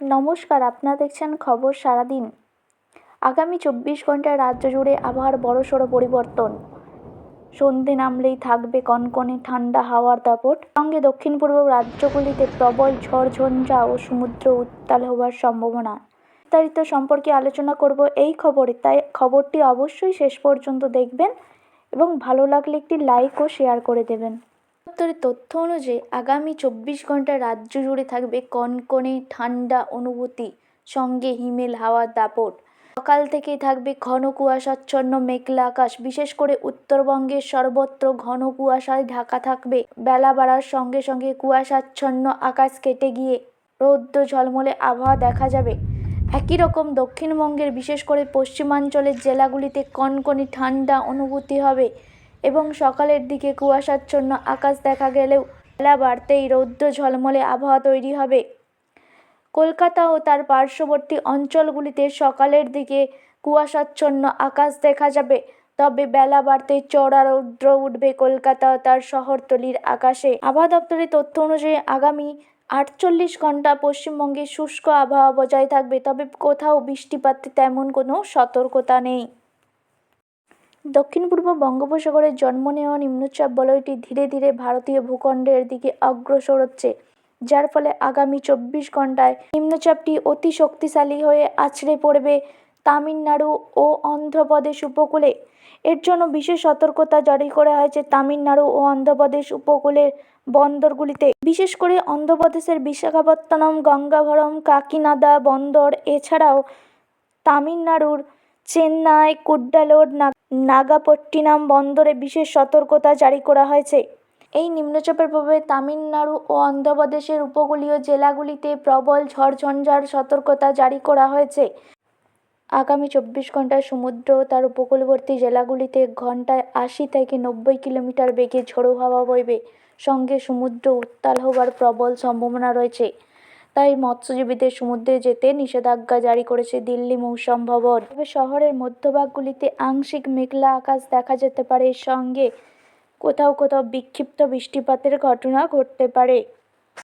নমস্কার, আপনারা দেখছেন খবর সারাদিন। আগামী 24 ঘন্টায় রাজ্য জুড়ে আবহাওয়ার বড়সড় পরিবর্তন। সন্ধে নামলেই থাকবে কনকনে ঠান্ডা হাওয়ার দাপট, সঙ্গে দক্ষিণ পূর্ব রাজ্যগুলিতে প্রবল ঝড়ঝঞ্ঝা ও সমুদ্র উত্তাল হওয়ার সম্ভাবনা। বিস্তারিত সম্পর্কে আলোচনা করব এই খবরে, তাই খবরটি অবশ্যই শেষ পর্যন্ত দেখবেন এবং ভালো লাগলে একটি লাইক ও শেয়ার করে দেবেন। দপ্তরের তথ্য অনুযায়ী আগামী 24 ঘন্টায় রাজ্য জুড়ে থাকবে কনকনে ঠান্ডা অনুভূতি, সঙ্গে হিমেল হাওয়ার দাপট। সকাল থেকেই থাকবে ঘন কুয়াশাচ্ছন্ন মেঘলা আকাশ, বিশেষ করে উত্তরবঙ্গের সর্বত্র ঘন কুয়াশায় ঢাকা থাকবে। বেলা বাড়ার সঙ্গে সঙ্গে কুয়াশাচ্ছন্ন আকাশ কেটে গিয়ে রৌদ্র ঝলমলে আবহাওয়া দেখা যাবে। একই রকম দক্ষিণবঙ্গের বিশেষ করে পশ্চিমাঞ্চলের জেলাগুলিতে কনকনে ঠান্ডা অনুভূতি হবে এবং সকালের দিকে কুয়াশাচ্ছন্ন আকাশ দেখা গেলেও বেলা বাড়তেই রৌদ্র ঝলমলে আবহাওয়া তৈরি হবে। কলকাতা ও তার পার্শ্ববর্তী অঞ্চলগুলিতে সকালের দিকে কুয়াশাচ্ছন্ন আকাশ দেখা যাবে, তবে বেলা বাড়তেই চড়া রৌদ্র উঠবে কলকাতা ও তার শহরতলির আকাশে। আবহাওয়া দপ্তরের তথ্য অনুযায়ী আগামী 48 ঘন্টা পশ্চিমবঙ্গে শুষ্ক আবহাওয়া বজায় থাকবে, তবে কোথাও বৃষ্টিপাতের তেমন কোনো সতর্কতা নেই। দক্ষিণ পূর্ব বঙ্গোপসাগরে জন্ম নেওয়া নিম্নচাপ বলয়টি ধীরে ধীরে ভারতীয় ভূখণ্ডের দিকে অগ্রসর হচ্ছে, যার ফলে আগামী 24 ঘন্টায় নিম্নচাপটি অতি শক্তিশালী হয়ে আছড়ে পড়বে তামিলনাড়ু ও অন্ধ্রপ্রদেশ উপকূলে। এর জন্য বিশেষ সতর্কতা জারি করা হয়েছে তামিলনাড়ু ও অন্ধ্রপ্রদেশ উপকূলের বন্দরগুলিতে, বিশেষ করে অন্ধ্রপ্রদেশের বিশাখাপত্তনম, গঙ্গাভরম, কাকিনাডা বন্দর, এছাড়াও তামিলনাড়ুর চেন্নাই, কুড্ডালোর, নাগাপট্টিনাম বন্দরে বিশেষ সতর্কতা জারি করা হয়েছে। এই নিম্নচাপের প্রভাবে তামিলনাড়ু ও অন্ধ্রপ্রদেশের উপকূলীয় জেলাগুলিতে প্রবল ঝড়ঝঞ্ঝার সতর্কতা জারি করা হয়েছে। আগামী 24 ঘন্টায় সমুদ্র ও তার উপকূলবর্তী জেলাগুলিতে ঘন্টায় 80 থেকে 90 কিলোমিটার বেগে ঝোড়ো হাওয়া বইবে, সঙ্গে সমুদ্র উত্তাল হওয়ার প্রবল সম্ভাবনা রয়েছে। তাই মৎস্যজীবীদের সমুদ্রে যেতে নিষেধাজ্ঞা জারি করেছে দিল্লি মৌসুম ভবন। তবে শহরের মধ্যভাগগুলিতে আংশিক মেঘলা আকাশ দেখা যেতে পারে, সঙ্গে কোথাও কোথাও বিক্ষিপ্ত বৃষ্টিপাতের ঘটনা ঘটতে পারে।